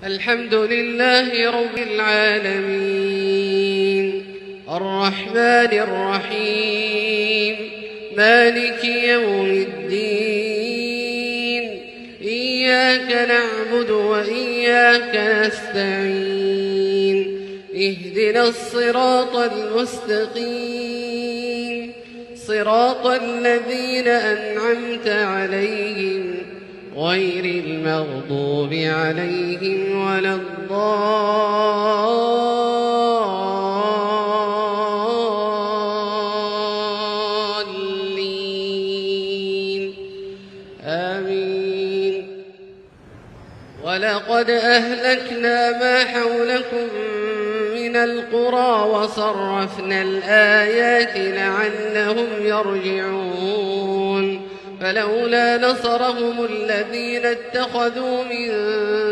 الحمد لله رب العالمين الرحمن الرحيم مالك يوم الدين إياك نعبد وإياك نستعين اهدنا الصراط المستقيم صراط الذين أنعمت عليهم غير المغضوب عليهم ولا الضالين آمين. ولقد أهلكنا ما حولكم من القرى وصرفنا الآيات لعلهم يرجعون فلولا نصرهم الذين اتخذوا من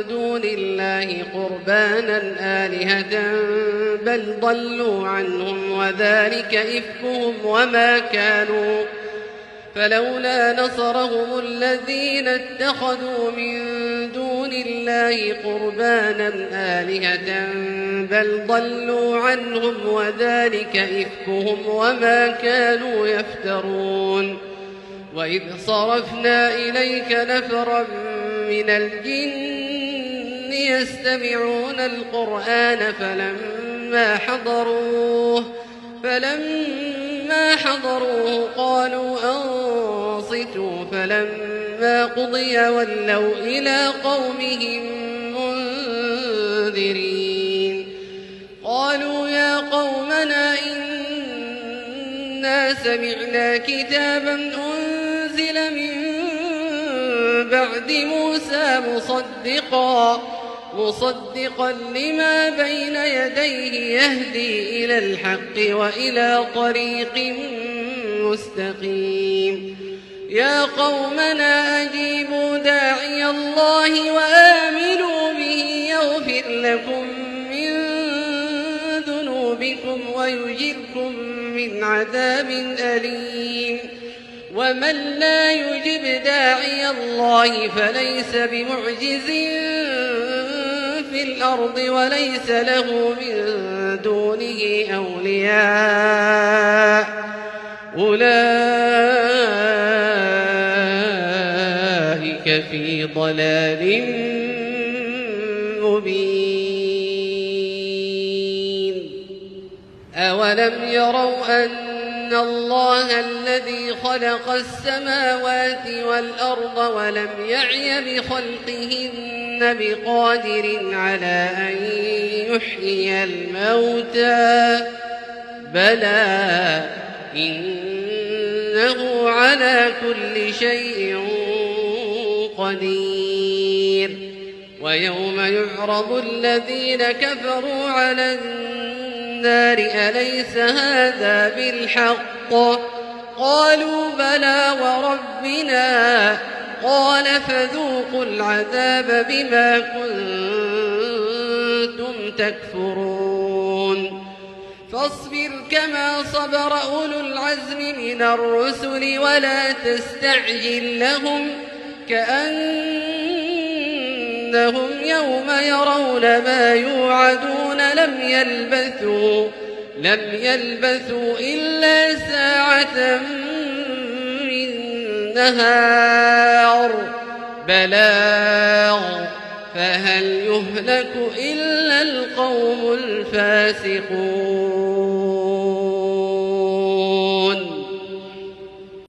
دون الله قربانا آلهة بل ضلوا عنهم وذلك إفكهم وما كانوا فلولا نصرهم الذين اتخذوا من دون الله قربانا آلهة بل ضلوا عنهم وذلك إفكهم وما كانوا يفترون. وإذ صرفنا إليك نفرا من الجن يستمعون القرآن فلما حضروه قالوا أنصتوا فلما قضي ولوا إلى قومهم منذرين. قالوا يا قومنا إنا سمعنا كتابا أنزل من بعد موسى مصدقا لما بين يديه يهدي إلى الحق وإلى طريق مستقيم. يا قومنا أجيبوا داعي الله وآمنوا به يغفر لكم من ذنوبكم ويجركم من عذاب أليم. ومن لا يجب داعي الله فليس بمعجز في الأرض وليس له من دونه أولياء أولئك في ضلال مبين. أولم يروا أن الله الذي خلق السماوات والأرض ولم يعي بخلقهن بقادر على أن يحيي الموتى بلى إنه على كل شيء قدير. ويوم يعرض الذين كفروا على النار أليس هذا بالحق قالوا بلى وربنا قال فذوقوا العذاب بما كنتم تكفرون. فاصبر كما صبر أولو العزم من الرسل ولا تستعجل لهم كأنهم يوم يرون ما يوعدون لم يلبثوا إلا ساعة من نهار بلاغ فهل يهلك إلا القوم الفاسقون.